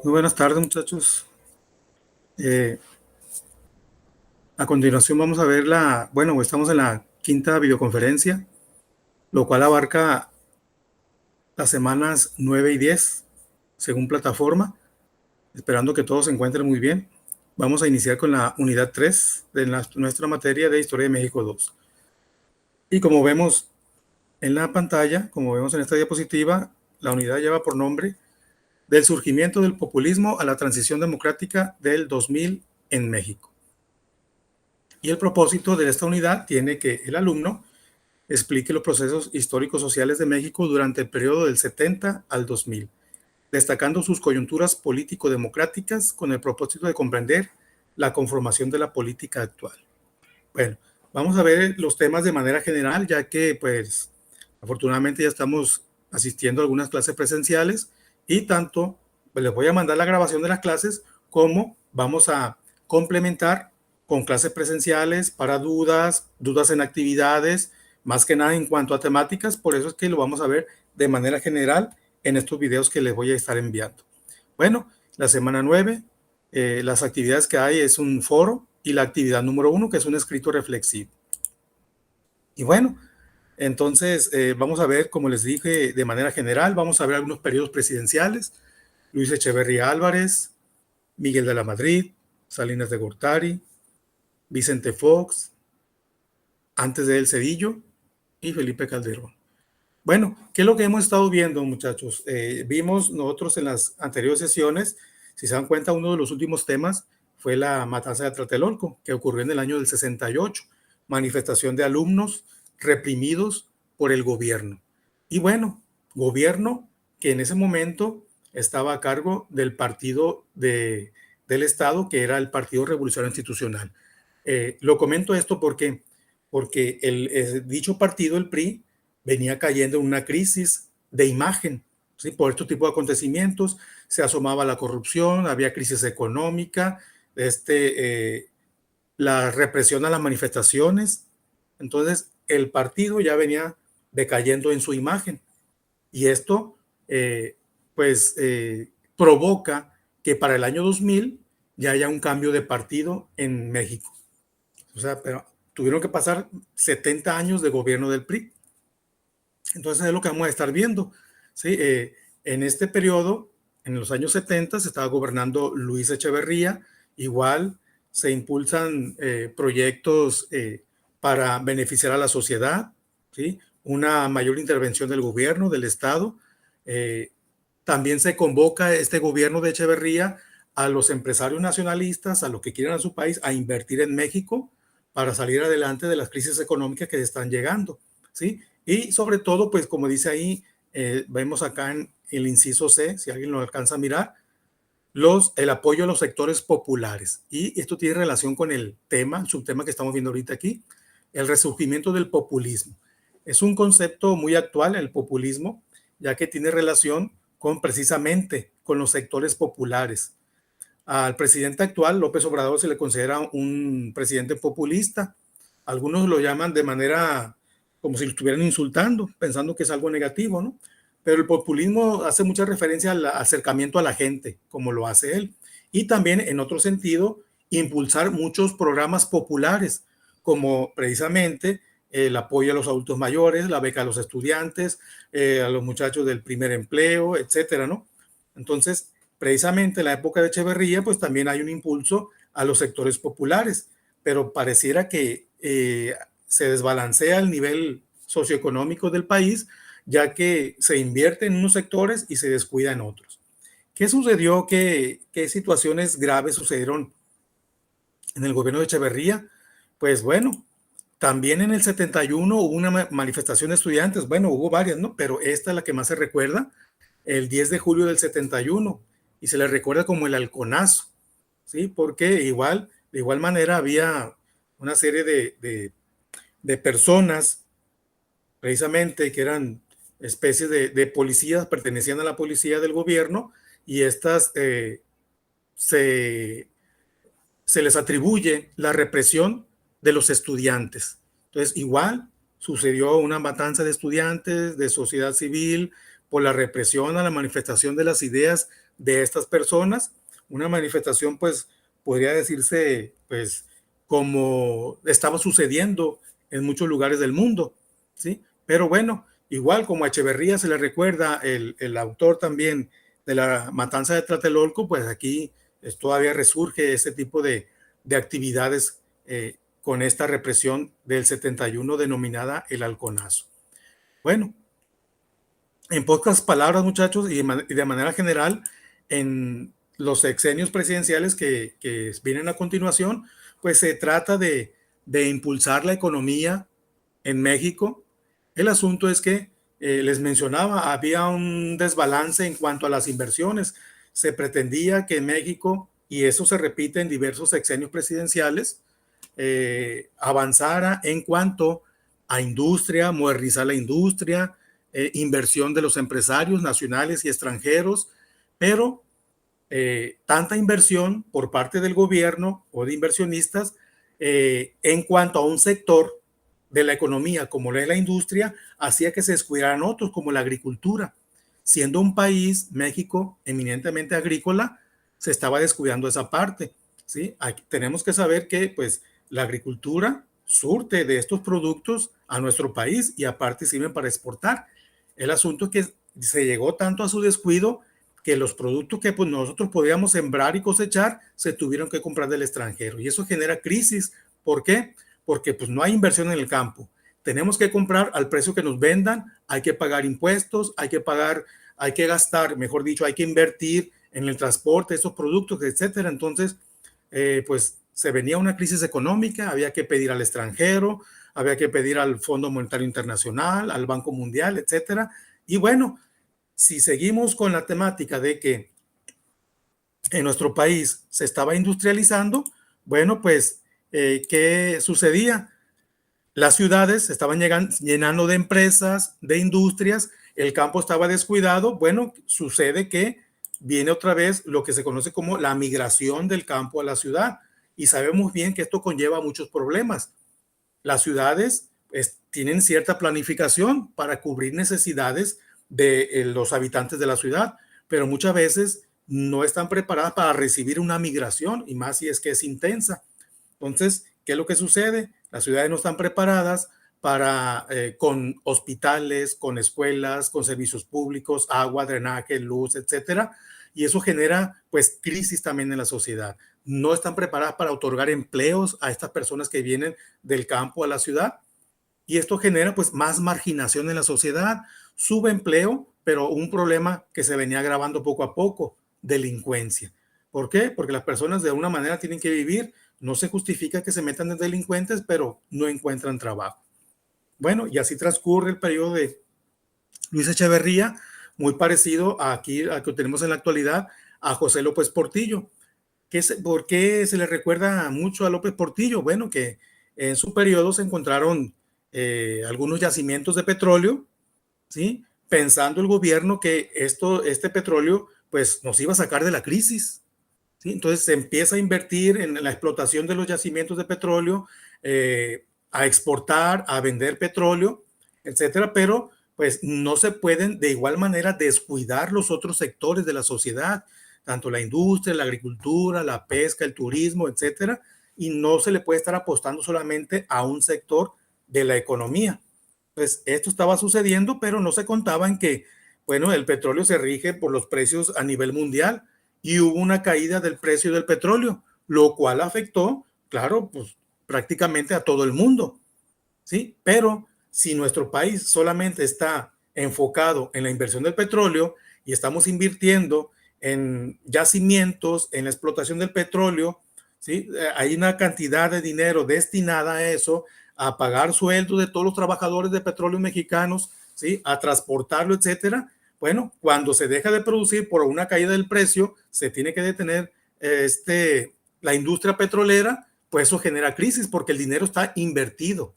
Muy buenas tardes, muchachos. Eh, a continuación vamos a ver estamos en la quinta videoconferencia, lo cual abarca las semanas 9 y 10, según plataforma, esperando que todos se encuentren muy bien. Vamos a iniciar con la unidad 3 de nuestra materia de Historia de México 2. Y como vemos en la pantalla, como vemos en esta diapositiva, la unidad lleva por nombre Del surgimiento del populismo a la transición democrática del 2000 en México. Y el propósito de esta unidad tiene que el alumno explique los procesos históricos sociales de México durante el periodo del 70 al 2000, destacando sus coyunturas político-democráticas con el propósito de comprender la conformación de la política actual. Bueno, vamos a ver los temas de manera general, ya que pues afortunadamente ya estamos asistiendo a algunas clases presenciales y tanto pues, les voy a mandar la grabación de las clases como vamos a complementar con clases presenciales para dudas en actividades, más que nada en cuanto a temáticas, por eso es que lo vamos a ver de manera general en estos videos que les voy a estar enviando. Bueno, la semana 9, las actividades que hay es un foro y la actividad número 1, que es un escrito reflexivo. Y bueno, entonces vamos a ver, como les dije, de manera general, vamos a ver algunos periodos presidenciales: Luis Echeverría Álvarez, Miguel de la Madrid, Salinas de Gortari, Vicente Fox, antes de él Cedillo y Felipe Calderón. Bueno, ¿qué es lo que hemos estado viendo, muchachos? Vimos nosotros en las anteriores sesiones, si se dan cuenta, uno de los últimos temas fue la matanza de Tlatelolco, que ocurrió en el año del 68, manifestación de alumnos reprimidos por el gobierno. Y bueno, gobierno que en ese momento estaba a cargo del partido del Estado, que era el Partido Revolucionario Institucional. Lo comento esto porque dicho partido, el PRI, venía cayendo en una crisis de imagen, ¿sí? Por este tipo de acontecimientos, se asomaba la corrupción, había crisis económica, la represión a las manifestaciones. Entonces, el partido ya venía decayendo en su imagen. Y esto, eh, provoca que para el año 2000 ya haya un cambio de partido en México. O sea, pero tuvieron que pasar 70 años de gobierno del PRI. Entonces es lo que vamos a estar viendo. ¿Sí? En este periodo, en los años 70, se estaba gobernando Luis Echeverría. Igual se impulsan proyectos para beneficiar a la sociedad, ¿sí? Una mayor intervención del gobierno, del Estado. También se convoca este gobierno de Echeverría a los empresarios nacionalistas, a los que quieren a su país, a invertir en México para salir adelante de las crisis económicas que están llegando, ¿sí? Y sobre todo, pues como dice ahí, vemos acá en el inciso C, si alguien lo alcanza a mirar, el apoyo a los sectores populares. Y esto tiene relación con el subtema que estamos viendo ahorita aquí, el resurgimiento del populismo. Es un concepto muy actual, el populismo, ya que tiene relación precisamente con los sectores populares. Al presidente actual, López Obrador, se le considera un presidente populista. Algunos lo llaman de manera como si lo estuvieran insultando, pensando que es algo negativo, ¿no? Pero el populismo hace mucha referencia al acercamiento a la gente, como lo hace él. Y también, en otro sentido, impulsar muchos programas populares, como precisamente el apoyo a los adultos mayores, la beca a los estudiantes, a los muchachos del primer empleo, etcétera, ¿no? Entonces, precisamente en la época de Echeverría, pues también hay un impulso a los sectores populares, pero pareciera que se desbalancea el nivel socioeconómico del país, ya que se invierte en unos sectores y se descuida en otros. ¿Qué sucedió? ¿Qué situaciones graves sucedieron en el gobierno de Echeverría? Pues bueno, también en el 71 hubo una manifestación de estudiantes, bueno, hubo varias, ¿no? Pero esta es la que más se recuerda, el 10 de julio del 71, y se le recuerda como el halconazo, ¿sí? Porque de igual manera había una serie de personas, precisamente, que eran especies de policías, pertenecían a la policía del gobierno, y estas se, se les atribuye la represión de los estudiantes. Entonces, igual sucedió una matanza de estudiantes, de sociedad civil, por la represión a la manifestación de las ideas de estas personas, una manifestación pues podría decirse pues como estaba sucediendo en muchos lugares del mundo, ¿sí? Pero bueno, igual como a Echeverría se le recuerda, el autor también de la matanza de Tlatelolco, pues aquí todavía resurge ese tipo de actividades con esta represión del 71 denominada el Halconazo. Bueno, en pocas palabras, muchachos, y de manera general, en los sexenios presidenciales que vienen a continuación, pues se trata de impulsar la economía en México. El asunto es que, les mencionaba, había un desbalance en cuanto a las inversiones. Se pretendía que México, y eso se repite en diversos sexenios presidenciales, avanzara en cuanto a industria, modernizar la industria, inversión de los empresarios nacionales y extranjeros, pero tanta inversión por parte del gobierno o de inversionistas en cuanto a un sector de la economía como es la industria, hacía que se descuidaran otros como la agricultura. Siendo un país, México, eminentemente agrícola, se estaba descuidando esa parte. ¿Sí? Aquí tenemos que saber que pues, la agricultura surte de estos productos a nuestro país y aparte sirven para exportar. El asunto es que se llegó tanto a su descuido que los productos que pues, nosotros podíamos sembrar y cosechar se tuvieron que comprar del extranjero y eso genera crisis. ¿Por qué? Porque pues, no hay inversión en el campo. Tenemos que comprar al precio que nos vendan, hay que pagar impuestos, hay que gastar, mejor dicho, hay que invertir en el transporte de esos productos, etcétera. Entonces, pues se venía una crisis económica, había que pedir al extranjero, había que pedir al Fondo Monetario Internacional, al Banco Mundial, etcétera. Y bueno, si seguimos con la temática de que en nuestro país se estaba industrializando, bueno, pues, ¿qué sucedía? Las ciudades se estaban llenando de empresas, de industrias, el campo estaba descuidado. Bueno, sucede que viene otra vez lo que se conoce como la migración del campo a la ciudad. Y sabemos bien que esto conlleva muchos problemas. Las ciudades tienen cierta planificación para cubrir necesidades de los habitantes de la ciudad, pero muchas veces no están preparadas para recibir una migración, y más si es que es intensa. Entonces, ¿qué es lo que sucede? Las ciudades no están preparadas para, con hospitales, con escuelas, con servicios públicos, agua, drenaje, luz, etcétera. Y eso genera, pues, crisis también en la sociedad. No están preparadas para otorgar empleos a estas personas que vienen del campo a la ciudad. Y esto genera, pues, más marginación en la sociedad, subempleo, pero un problema que se venía agravando poco a poco, delincuencia. ¿Por qué? Porque las personas de alguna manera tienen que vivir. No se justifica que se metan de delincuentes, pero no encuentran trabajo. Bueno, y así transcurre el periodo de Luis Echeverría, muy parecido a aquí, a que tenemos en la actualidad, a José López Portillo. ¿Por qué se le recuerda mucho a López Portillo? Bueno, que en su periodo se encontraron algunos yacimientos de petróleo, ¿sí? Pensando el gobierno que este petróleo pues, nos iba a sacar de la crisis. ¿Sí? Entonces se empieza a invertir en la explotación de los yacimientos de petróleo, a exportar, a vender petróleo, etcétera, pero pues no se pueden de igual manera descuidar los otros sectores de la sociedad, tanto la industria, la agricultura, la pesca, el turismo, etcétera, y no se le puede estar apostando solamente a un sector de la economía. Pues esto estaba sucediendo, pero no se contaba en que, bueno, el petróleo se rige por los precios a nivel mundial y hubo una caída del precio del petróleo, lo cual afectó, claro, pues prácticamente a todo el mundo, ¿sí? Pero si nuestro país solamente está enfocado en la inversión del petróleo y estamos invirtiendo en yacimientos, en la explotación del petróleo, ¿sí? Hay una cantidad de dinero destinada a eso, a pagar sueldos de todos los trabajadores de petróleo mexicanos, ¿sí? A transportarlo, etcétera. Bueno, cuando se deja de producir por una caída del precio, se tiene que detener la industria petrolera, pues eso genera crisis porque el dinero está invertido.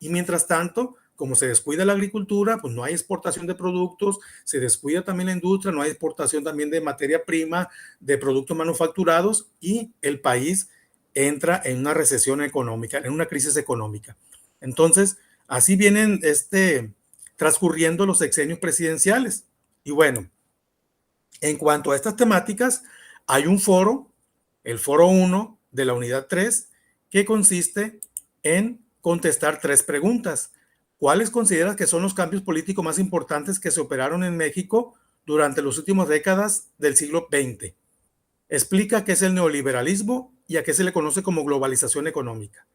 Y mientras tanto, como se descuida la agricultura, pues no hay exportación de productos, se descuida también la industria, no hay exportación también de materia prima, de productos manufacturados y el país entra en una recesión económica, en una crisis económica. Entonces, así vienen transcurriendo los sexenios presidenciales. Y bueno, En cuanto a estas temáticas, hay un foro, el foro 1 de la unidad 3, que consiste en contestar 3 preguntas. ¿Cuáles consideras que son los cambios políticos más importantes que se operaron en México durante las últimas décadas del siglo XX? Explica qué es el neoliberalismo y a qué se le conoce como globalización económica.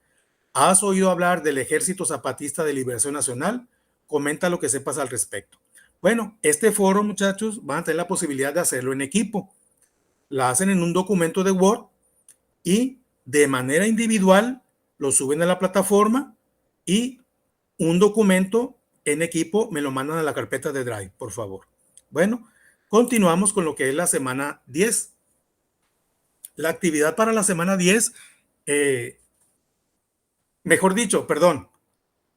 ¿Has oído hablar del Ejército Zapatista de Liberación Nacional? Comenta lo que sepas al respecto. Bueno, este foro, muchachos, van a tener la posibilidad de hacerlo en equipo. La hacen en un documento de Word y de manera individual lo suben a la plataforma, y un documento en equipo me lo mandan a la carpeta de Drive, por favor. Bueno, continuamos con lo que es la semana 10. La actividad para la semana 10, eh, mejor dicho, perdón,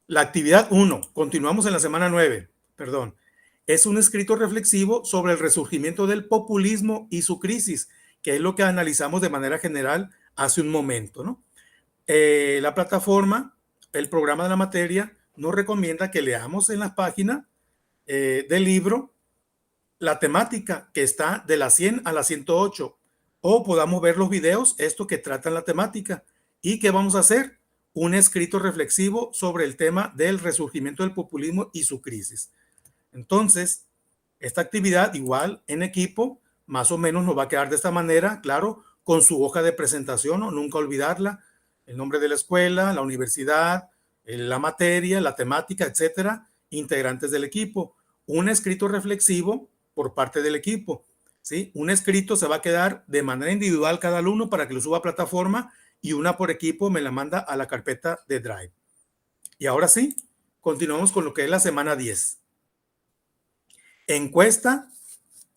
la actividad 1, continuamos en la semana 9, perdón, es un escrito reflexivo sobre el resurgimiento del populismo y su crisis, que es lo que analizamos de manera general hace un momento, ¿no? La plataforma, el programa de la materia, nos recomienda que leamos en la página del libro la temática que está de la 100 a la 108, o podamos ver los videos, esto que tratan la temática. ¿Y qué vamos a hacer? Un escrito reflexivo sobre el tema del resurgimiento del populismo y su crisis. Entonces, esta actividad igual en equipo, más o menos nos va a quedar de esta manera, claro, con su hoja de presentación, ¿no? Nunca olvidarla, el nombre de la escuela, la universidad, la materia, la temática, etcétera, integrantes del equipo. Un escrito reflexivo por parte del equipo, ¿sí? Un escrito se va a quedar de manera individual cada alumno para que lo suba a plataforma, y una por equipo me la manda a la carpeta de Drive. Y ahora sí, continuamos con lo que es la semana 10. Encuesta.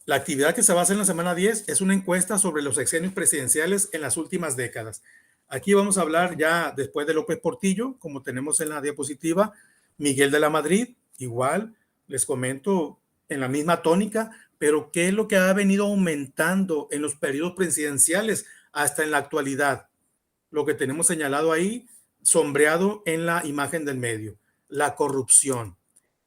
La actividad que se va a hacer en la semana 10 es una encuesta sobre los sexenios presidenciales en las últimas décadas. Aquí vamos a hablar ya después de López Portillo, como tenemos en la diapositiva, Miguel de la Madrid, igual, les comento en la misma tónica, pero ¿qué es lo que ha venido aumentando en los periodos presidenciales hasta en la actualidad? Lo que tenemos señalado ahí, sombreado en la imagen del medio, la corrupción.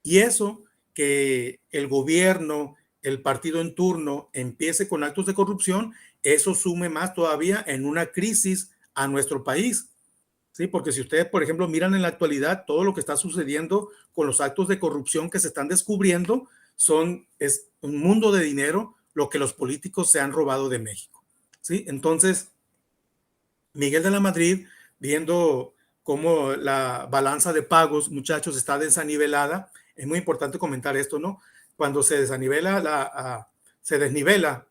Y eso, que el gobierno, el partido en turno empiece con actos de corrupción, eso sume más todavía en una crisis a nuestro país. Sí, porque si ustedes, por ejemplo, miran en la actualidad todo lo que está sucediendo con los actos de corrupción que se están descubriendo, es un mundo de dinero lo que los políticos se han robado de México. ¿Sí? Entonces, Miguel de la Madrid, viendo cómo la balanza de pagos, muchachos, está desanivelada, es muy importante comentar esto, ¿no? Cuando se desnivela,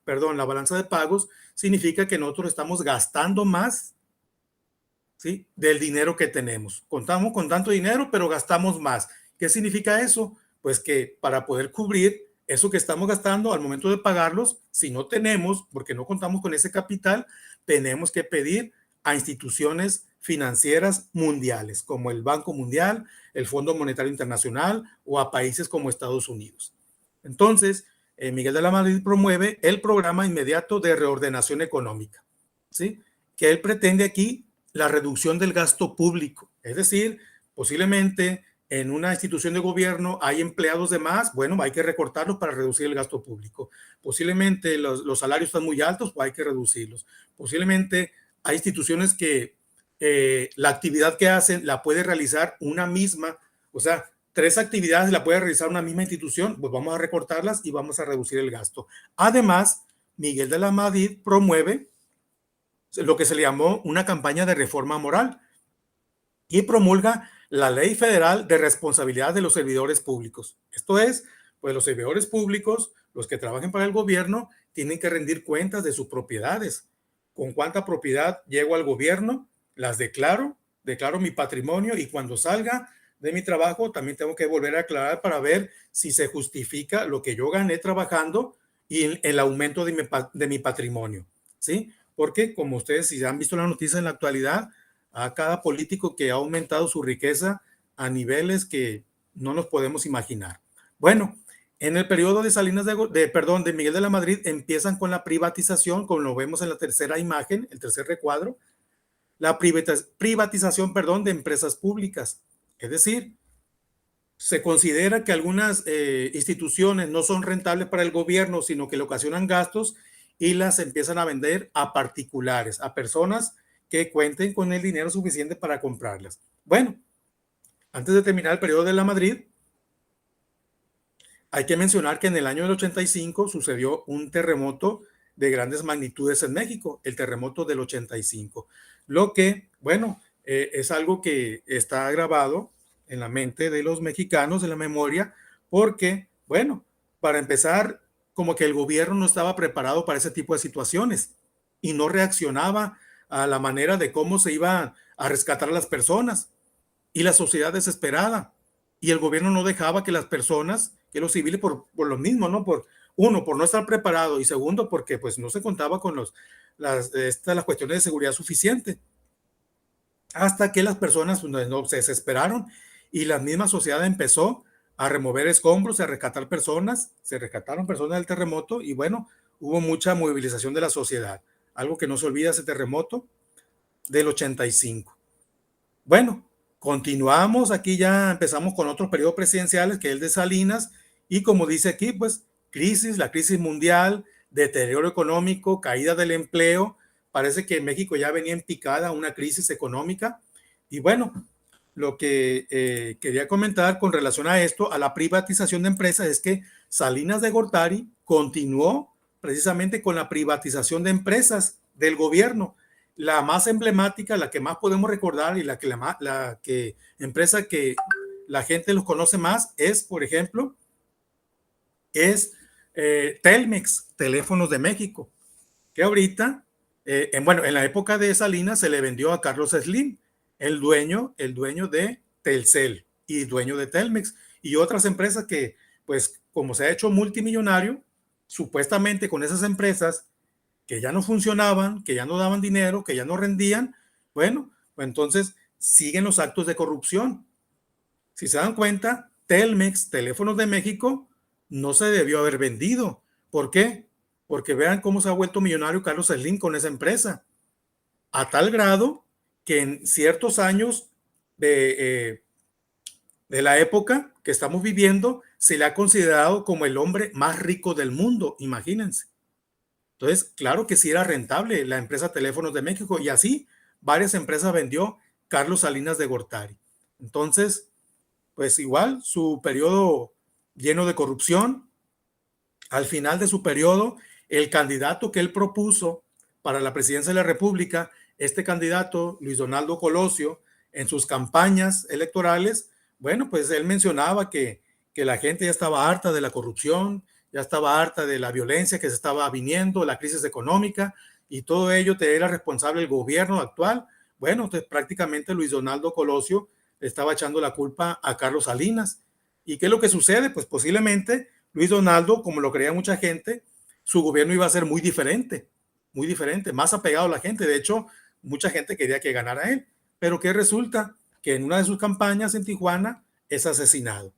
perdón, la balanza de pagos, significa que nosotros estamos gastando más, ¿sí? Del dinero que tenemos. Contamos con tanto dinero, pero gastamos más. ¿Qué significa eso? Pues que para poder cubrir eso que estamos gastando al momento de pagarlos, si no tenemos, porque no contamos con ese capital, tenemos que pedir a instituciones financieras mundiales, como el Banco Mundial, el Fondo Monetario Internacional, o a países como Estados Unidos. Entonces, Miguel de la Madrid promueve el programa inmediato de reordenación económica, ¿sí? Que él pretende aquí la reducción del gasto público, es decir, posiblemente en una institución de gobierno hay empleados de más, bueno, hay que recortarlos para reducir el gasto público. Posiblemente los salarios están muy altos, pues hay que reducirlos. Posiblemente hay instituciones que la actividad que hacen la puede realizar una misma, o sea, 3 actividades la puede realizar una misma institución, pues vamos a recortarlas y vamos a reducir el gasto. Además, Miguel de la Madrid promueve lo que se le llamó una campaña de reforma moral, y promulga la Ley Federal de Responsabilidad de los Servidores Públicos. Esto es, pues los servidores públicos, los que trabajen para el gobierno, tienen que rendir cuentas de sus propiedades. ¿Con cuánta propiedad llego al gobierno? Las declaro, declaro mi patrimonio, y cuando salga de mi trabajo también tengo que volver a aclarar para ver si se justifica lo que yo gané trabajando y el aumento de mi patrimonio, ¿sí? Porque como ustedes si han visto la noticia en la actualidad, a cada político que ha aumentado su riqueza a niveles que no nos podemos imaginar. Bueno, en el periodo de Salinas de Miguel de la Madrid empiezan con la privatización, como lo vemos en la tercera imagen, el tercer recuadro, la privatización, de empresas públicas. Es decir, se considera que algunas instituciones no son rentables para el gobierno, sino que le ocasionan gastos y las empiezan a vender a particulares, a personas que cuenten con el dinero suficiente para comprarlas. Bueno, antes de terminar el periodo de la Madrid, hay que mencionar que en el año del 85 sucedió un terremoto de grandes magnitudes en México, el terremoto del 85, lo que, bueno, es algo que está grabado en la mente de los mexicanos, en la memoria, porque, bueno, para empezar, como que el gobierno no estaba preparado para ese tipo de situaciones y no reaccionaba a la manera de cómo se iba a rescatar a las personas y la sociedad desesperada. Y el gobierno no dejaba que las personas, que los civiles, por lo mismo, ¿no? Por uno, por no estar preparado y segundo, porque pues no se contaba con las cuestiones de seguridad suficiente. Hasta que las personas no, se desesperaron y la misma sociedad empezó a remover escombros, a rescatar personas, se rescataron personas del terremoto y bueno, hubo mucha movilización de la sociedad. Algo que no se olvida ese terremoto del 85. Bueno, continuamos, aquí ya empezamos con otros periodos presidenciales, que es el de Salinas, y como dice aquí, pues crisis, la crisis mundial, deterioro económico, caída del empleo, parece que México ya venía en picada una crisis económica, y bueno, lo que quería comentar con relación a esto, a la privatización de empresas, es que Salinas de Gortari continuó precisamente con la privatización de empresas del gobierno. La más emblemática, la que más podemos recordar y la que empresa que la gente los conoce más es, por ejemplo, es Telmex, Teléfonos de México, que ahorita, bueno, en la época de Salinas se le vendió a Carlos Slim, el dueño de Telcel y dueño de Telmex y otras empresas que, pues, como se ha hecho multimillonario, supuestamente con esas empresas que ya no funcionaban, que ya no daban dinero, que ya no rendían, bueno, pues entonces siguen los actos de corrupción. Si se dan cuenta, Telmex, Teléfonos de México, no se debió haber vendido. ¿Por qué? Porque vean cómo se ha vuelto millonario Carlos Slim con esa empresa. A tal grado que en ciertos años de la época que estamos viviendo, se le ha considerado como el hombre más rico del mundo, imagínense. Entonces, claro que sí era rentable la empresa Teléfonos de México y así varias empresas vendió Carlos Salinas de Gortari. Entonces, pues igual su periodo lleno de corrupción. Al final de su periodo, el candidato que él propuso para la presidencia de la República, este candidato, Luis Donaldo Colosio, en sus campañas electorales, bueno, pues él mencionaba que la gente ya estaba harta de la corrupción, ya estaba harta de la violencia que se estaba viniendo, la crisis económica, y todo ello te era responsable el gobierno actual. Bueno, entonces prácticamente Luis Donaldo Colosio estaba echando la culpa a Carlos Salinas. ¿Y qué es lo que sucede? Pues posiblemente Luis Donaldo, como lo creía mucha gente, su gobierno iba a ser muy diferente, más apegado a la gente. De hecho, mucha gente quería que ganara él. Pero ¿qué resulta? Que en una de sus campañas en Tijuana es asesinado.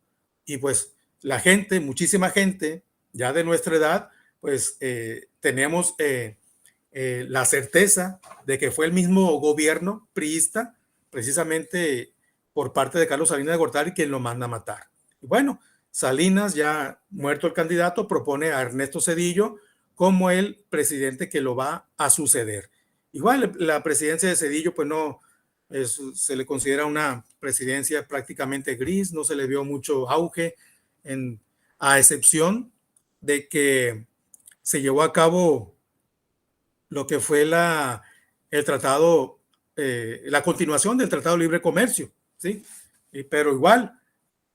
Y pues la gente, muchísima gente, ya de nuestra edad, pues tenemos la certeza de que fue el mismo gobierno priista, precisamente por parte de Carlos Salinas de Gortari, quien lo manda a matar. Y bueno, Salinas, ya muerto el candidato, propone a Ernesto Zedillo como el presidente que lo va a suceder. Igual la presidencia de Zedillo, pues no, se le considera una presidencia prácticamente gris, no se le vio mucho auge, a excepción de que se llevó a cabo lo que fue el tratado, la continuación del Tratado de Libre Comercio, ¿sí? Pero igual,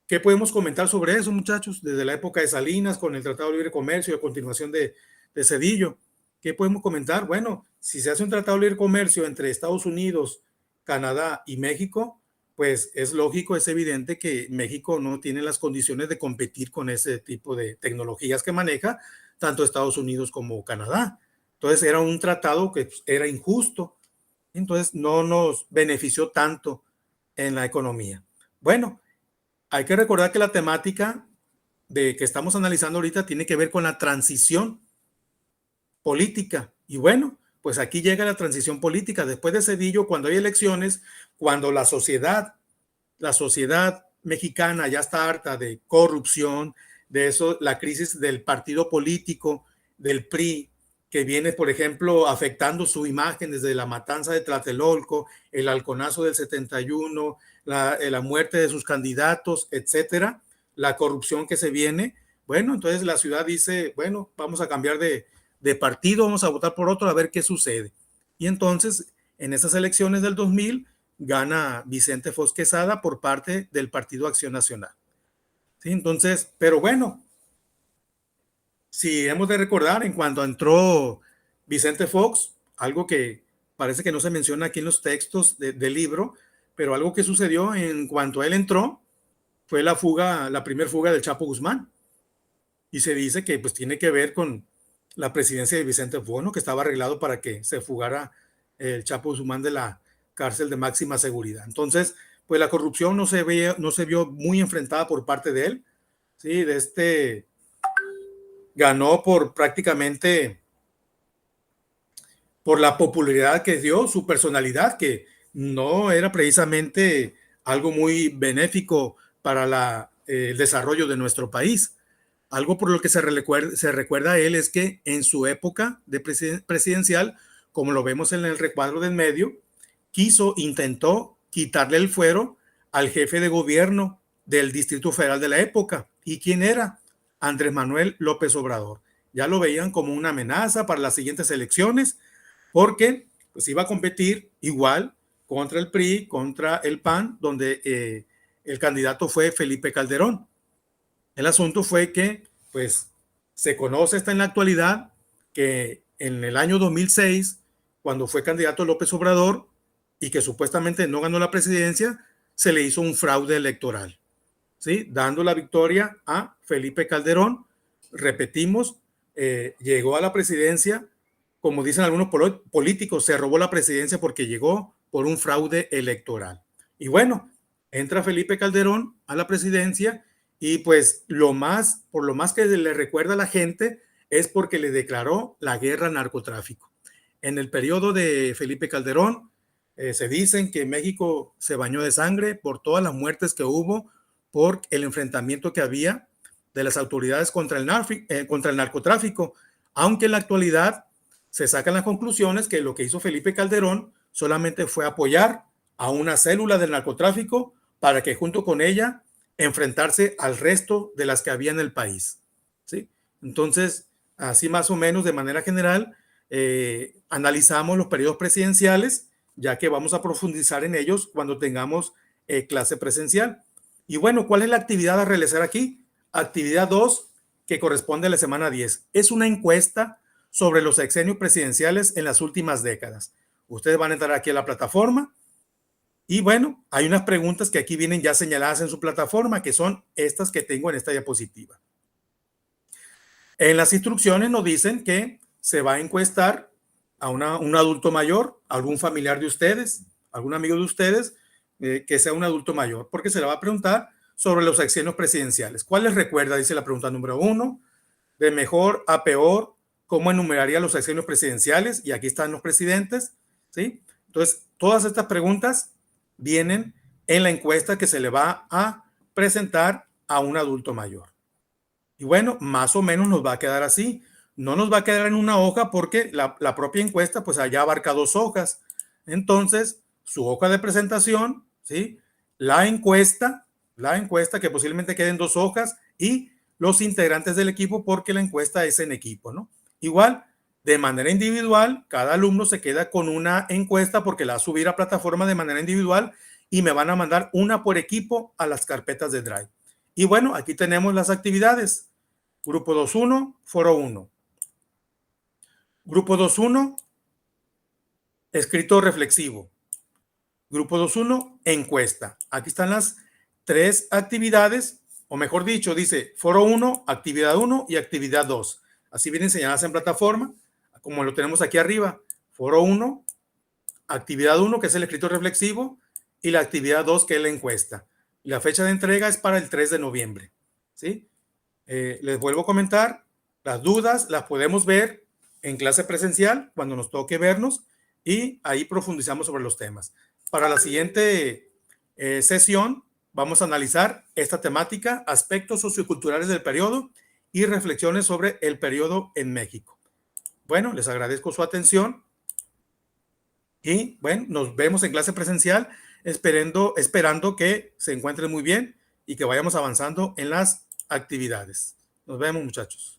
¿qué podemos comentar sobre eso, muchachos? Desde la época de Salinas, con el Tratado de Libre Comercio y la continuación de Zedillo. ¿Qué podemos comentar? Bueno, si se hace un Tratado de Libre Comercio entre Estados Unidos, Canadá y México, pues es lógico, es evidente que México no tiene las condiciones de competir con ese tipo de tecnologías que maneja tanto Estados Unidos como Canadá. Entonces era un tratado que era injusto, entonces no nos benefició tanto en la economía. Bueno, hay que recordar que la temática de que estamos analizando ahorita tiene que ver con la transición política. Y bueno, pues aquí llega la transición política. Después de Cedillo, cuando hay elecciones, cuando la sociedad mexicana ya está harta de corrupción, de eso, la crisis del partido político, del PRI, que viene, por ejemplo, afectando su imagen desde la matanza de Tlatelolco, el halconazo del 71, la muerte de sus candidatos, etcétera, la corrupción que se viene. Bueno, entonces la ciudad dice, bueno, vamos a cambiar de partido, vamos a votar por otro a ver qué sucede. Y entonces, en esas elecciones del 2000, gana Vicente Fox Quesada por parte del Partido Acción Nacional. ¿Sí? Entonces, pero bueno, si hemos de recordar, en cuanto entró Vicente Fox, algo que parece que no se menciona aquí en los textos del libro, pero algo que sucedió en cuanto él entró fue la primera fuga del Chapo Guzmán. Y se dice que pues tiene que ver con la presidencia de Vicente Fox, ¿no? Que estaba arreglado para que se fugara el Chapo Guzmán de la cárcel de máxima seguridad. Entonces, pues la corrupción no se vio muy enfrentada por parte de él, ¿sí? Ganó por prácticamente por la popularidad que dio, su personalidad, que no era precisamente algo muy benéfico para el desarrollo de nuestro país. Algo por lo que se recuerda a él es que en su época de presidencial, como lo vemos en el recuadro del medio, intentó quitarle el fuero al jefe de gobierno del Distrito Federal de la época. ¿Y quién era? Andrés Manuel López Obrador. Ya lo veían como una amenaza para las siguientes elecciones, porque pues iba a competir igual contra el PRI, contra el PAN, donde el candidato fue Felipe Calderón. El asunto fue que, pues, se conoce hasta en la actualidad que en el año 2006, cuando fue candidato López Obrador y que supuestamente no ganó la presidencia, se le hizo un fraude electoral, ¿sí? Dando la victoria a Felipe Calderón. Repetimos, llegó a la presidencia, como dicen algunos políticos, se robó la presidencia porque llegó por un fraude electoral. Y bueno, entra Felipe Calderón a la presidencia y pues por lo más que le recuerda a la gente es porque le declaró la guerra al narcotráfico. En el periodo de Felipe Calderón, se dicen que México se bañó de sangre por todas las muertes que hubo, por el enfrentamiento que había de las autoridades contra el narcotráfico, aunque en la actualidad se sacan las conclusiones que lo que hizo Felipe Calderón solamente fue apoyar a una célula del narcotráfico para que junto con ella enfrentarse al resto de las que había en el país, ¿sí? Entonces, así más o menos de manera general, analizamos los periodos presidenciales, ya que vamos a profundizar en ellos cuando tengamos clase presencial. Y bueno, ¿cuál es la actividad a realizar aquí? Actividad 2, que corresponde a la semana 10. Es una encuesta sobre los sexenios presidenciales en las últimas décadas. Ustedes van a entrar aquí a la plataforma y bueno, hay unas preguntas que aquí vienen ya señaladas en su plataforma, que son estas que tengo en esta diapositiva. En las instrucciones nos dicen que se va a encuestar a un adulto mayor, algún familiar de ustedes, algún amigo de ustedes, que sea un adulto mayor, porque se le va a preguntar sobre los sexenios presidenciales. ¿Cuál les recuerda? Dice la pregunta número 1, de mejor a peor, ¿cómo enumeraría los sexenios presidenciales? Y aquí están los presidentes, ¿sí? Entonces, todas estas preguntas vienen en la encuesta que se le va a presentar a un adulto mayor. Y bueno, más o menos nos va a quedar así. No nos va a quedar en una hoja porque la propia encuesta pues allá abarca 2 hojas. Entonces, su hoja de presentación, ¿sí? La encuesta que posiblemente queden 2 hojas y los integrantes del equipo porque la encuesta es en equipo, ¿no? Igual, de manera individual, cada alumno se queda con una encuesta porque la va a subir a plataforma de manera individual y me van a mandar una por equipo a las carpetas de Drive. Y bueno, aquí tenemos las actividades. Grupo 2.1, foro 1. Grupo 2.1, escrito reflexivo. Grupo 2.1, encuesta. Aquí están las 3 actividades, o mejor dicho, dice foro 1, actividad 1 y actividad 2. Así vienen señaladas en plataforma, como lo tenemos aquí arriba. Foro 1, actividad 1, que es el escrito reflexivo, y la actividad 2, que es la encuesta. Y la fecha de entrega es para el 3 de noviembre. ¿Sí? Les vuelvo a comentar, las dudas las podemos ver en clase presencial cuando nos toque vernos y ahí profundizamos sobre los temas. Para la siguiente sesión Vamos a analizar esta temática, aspectos socioculturales del periodo y reflexiones sobre el periodo en México. Bueno, les agradezco su atención y bueno, nos vemos en clase presencial, esperando que se encuentren muy bien y que vayamos avanzando en las actividades. Nos vemos, muchachos.